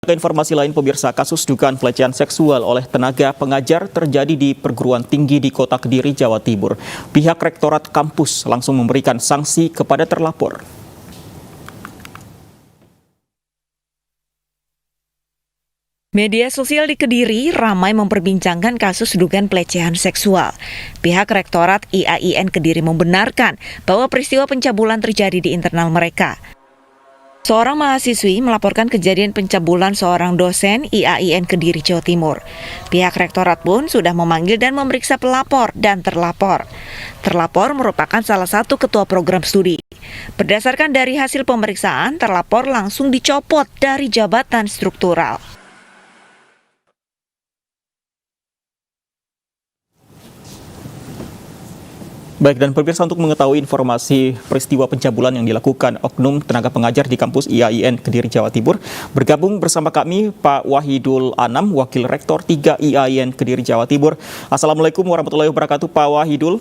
Ke informasi lain, pemirsa, kasus dugaan pelecehan seksual oleh tenaga pengajar terjadi di perguruan tinggi di Kota Kediri, Jawa Timur. Pihak Rektorat kampus langsung memberikan sanksi kepada terlapor. Media sosial di Kediri ramai memperbincangkan kasus dugaan pelecehan seksual. Pihak Rektorat IAIN Kediri membenarkan bahwa peristiwa pencabulan terjadi di internal mereka. Seorang mahasiswi melaporkan kejadian pencabulan seorang dosen IAIN Kediri, Jawa Timur. Pihak Rektorat pun sudah memanggil dan memeriksa pelapor dan terlapor. Terlapor merupakan salah satu ketua program studi. Berdasarkan dari hasil pemeriksaan, terlapor langsung dicopot dari jabatan struktural. Baik, dan pemirsa, untuk mengetahui informasi peristiwa pencabulan yang dilakukan oknum tenaga pengajar di kampus IAIN Kediri, Jawa Timur, bergabung bersama kami Pak Wahidul Anam, Wakil Rektor 3 IAIN Kediri, Jawa Timur. Assalamualaikum warahmatullahi wabarakatuh, Pak Wahidul.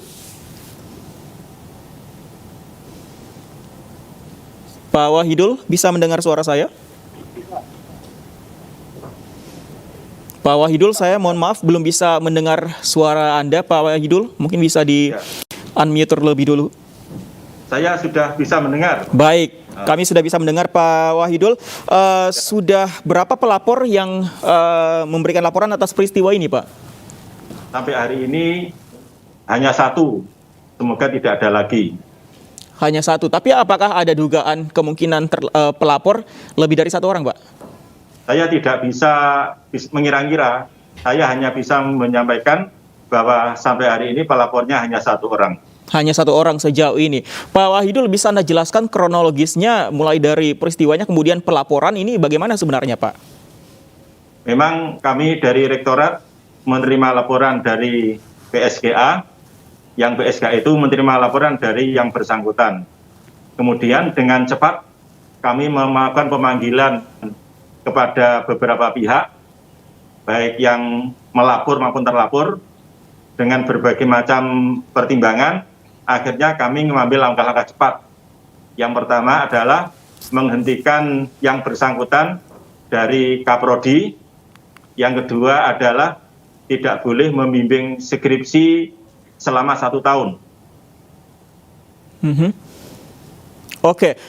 Pak Wahidul, bisa mendengar suara saya? Pak Wahidul, saya mohon maaf belum bisa mendengar suara Anda, Pak Wahidul. Mungkin bisa unmute terlebih dulu. Saya sudah bisa mendengar. Baik, kami sudah bisa mendengar Pak Wahidul. Sudah berapa pelapor yang memberikan laporan atas peristiwa ini, Pak? Sampai hari ini hanya satu. Semoga tidak ada lagi. Hanya satu. Tapi apakah ada dugaan kemungkinan pelapor lebih dari satu orang, Pak? Saya tidak bisa mengira-ngira. Saya hanya bisa menyampaikan bahwa sampai hari ini pelapornya hanya satu orang. Hanya satu orang sejauh ini. Pak Wahidul, bisa Anda jelaskan kronologisnya mulai dari peristiwanya kemudian pelaporan ini bagaimana sebenarnya, Pak? Memang kami dari Rektorat menerima laporan dari PSGA, yang PSGA itu menerima laporan dari yang bersangkutan. Kemudian dengan cepat kami melakukan pemanggilan kepada beberapa pihak, baik yang melapor maupun terlapor, dengan berbagai macam pertimbangan. Akhirnya kami mengambil langkah-langkah cepat. Yang pertama adalah menghentikan yang bersangkutan dari Kaprodi. Yang kedua adalah tidak boleh membimbing skripsi selama 1 tahun. Oke,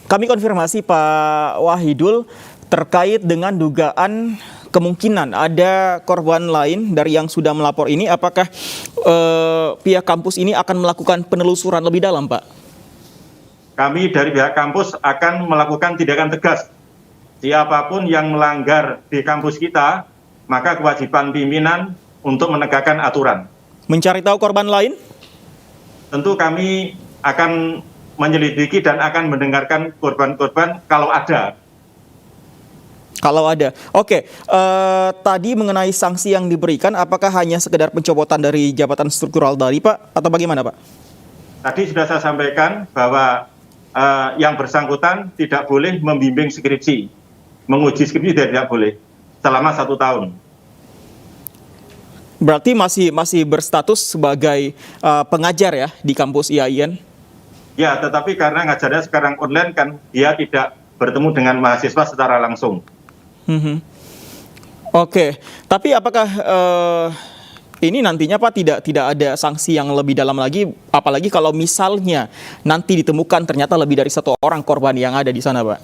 kami konfirmasi Pak Wahidul terkait dengan dugaan kemungkinan ada korban lain dari yang sudah melapor ini. Apakah pihak kampus ini akan melakukan penelusuran lebih dalam, Pak? Kami dari pihak kampus akan melakukan tindakan tegas. Siapapun yang melanggar di kampus kita, maka kewajiban pimpinan untuk menegakkan aturan. Mencari tahu korban lain? Tentu kami akan menyelidiki dan akan mendengarkan korban-korban kalau ada. Kalau ada. Oke, tadi mengenai sanksi yang diberikan, apakah hanya sekedar pencopotan dari jabatan struktural tadi, Pak? Atau bagaimana, Pak? Tadi sudah saya sampaikan bahwa yang bersangkutan tidak boleh membimbing skripsi. Menguji skripsi tidak boleh selama 1 tahun. Berarti masih berstatus sebagai pengajar ya di kampus IAIN? Ya, tetapi karena ngajarnya sekarang online kan, dia tidak bertemu dengan mahasiswa secara langsung. Oke, tapi apakah ini nantinya, Pak, tidak ada sanksi yang lebih dalam lagi, apalagi kalau misalnya nanti ditemukan ternyata lebih dari satu orang korban yang ada di sana, Pak?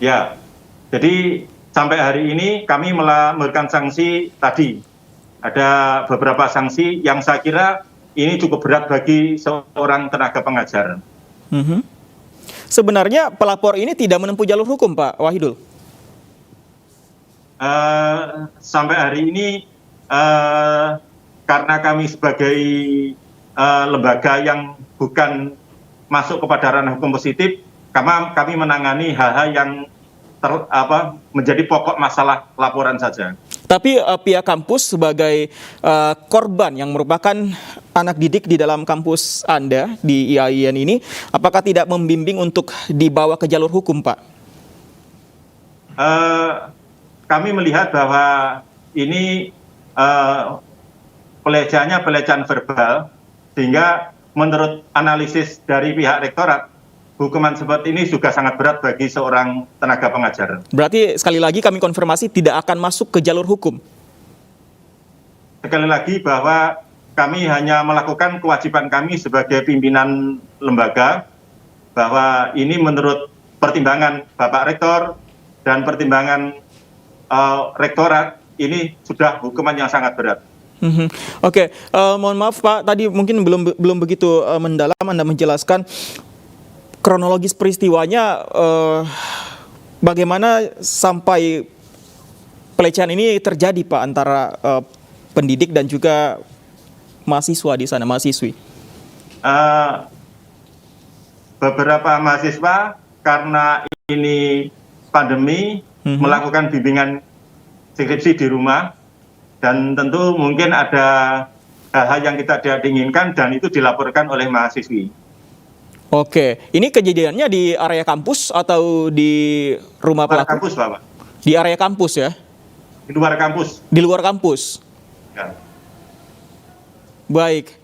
Ya, jadi sampai hari ini kami memberikan sanksi tadi. Ada beberapa sanksi yang saya kira ini cukup berat bagi seorang tenaga pengajar. Sebenarnya pelapor ini tidak menempuh jalur hukum, Pak Wahidul? Sampai hari ini karena kami sebagai lembaga yang bukan masuk kepada ranah hukum positif, kami menangani hal-hal yang menjadi pokok masalah laporan saja. Tapi pihak kampus sebagai korban yang merupakan anak didik di dalam kampus Anda di IAIN ini, apakah tidak membimbing untuk dibawa ke jalur hukum, Pak? Kami melihat bahwa ini pelecehan verbal, sehingga menurut analisis dari pihak Rektorat, hukuman seperti ini juga sangat berat bagi seorang tenaga pengajar. Berarti sekali lagi kami konfirmasi tidak akan masuk ke jalur hukum. Sekali lagi bahwa kami hanya melakukan kewajiban kami sebagai pimpinan lembaga, bahwa ini menurut pertimbangan Bapak Rektor dan pertimbangan Rektorat, ini sudah hukuman yang sangat berat. Oke, mohon maaf Pak, tadi mungkin belum begitu mendalam Anda menjelaskan kronologis peristiwanya, bagaimana sampai pelecehan ini terjadi Pak antara pendidik dan juga mahasiswa di sana, mahasiswi. Beberapa mahasiswa karena ini pandemi melakukan bimbingan skripsi di rumah, dan tentu mungkin ada hal-hal yang kita tidak inginkan dan itu dilaporkan oleh mahasiswi. Oke, ini kejadiannya di area kampus atau di rumah Di luar pelaku? kampus, Bapak. Di area kampus ya? Di luar kampus. Di luar kampus. Ya. Baik.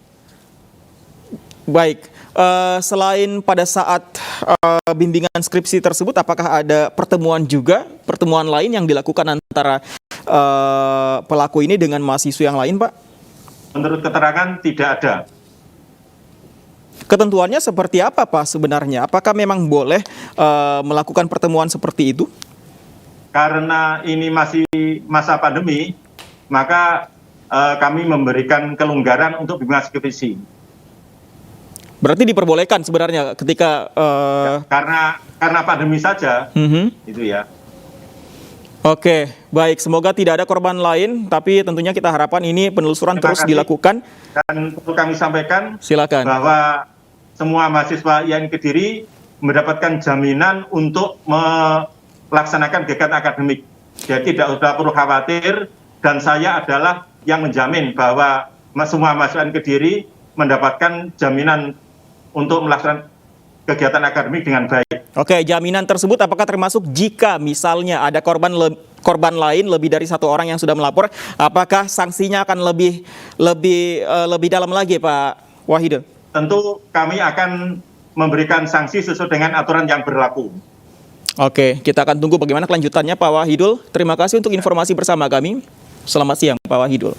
Baik. Selain pada saat bimbingan skripsi tersebut, apakah ada pertemuan lain yang dilakukan antara pelaku ini dengan mahasiswa yang lain, Pak? Menurut keterangan tidak ada. Ketentuannya seperti apa, Pak, sebenarnya? Apakah memang boleh melakukan pertemuan seperti itu? Karena ini masih masa pandemi, maka kami memberikan kelonggaran untuk bimbingan skripsi. Berarti diperbolehkan sebenarnya ketika Karena pandemi saja, itu ya. Oke, baik. Semoga tidak ada korban lain, tapi tentunya kita harapkan ini penelusuran Terima terus kasih. dilakukan. Dan perlu kami sampaikan Silakan. bahwa semua mahasiswa yang Kediri mendapatkan jaminan untuk melaksanakan kegiatan akademik. Jadi tidak usah perlu khawatir, dan saya adalah yang menjamin bahwa semua mahasiswa yang Kediri mendapatkan jaminan untuk melaksanakan kegiatan akademik dengan baik. Oke, jaminan tersebut apakah termasuk jika misalnya ada korban lain lebih dari satu orang yang sudah melapor, apakah sanksinya akan lebih dalam lagi, Pak Wahidul? Tentu kami akan memberikan sanksi sesuai dengan aturan yang berlaku. Oke, kita akan tunggu bagaimana kelanjutannya, Pak Wahidul. Terima kasih untuk informasi bersama kami. Selamat siang, Pak Wahidul.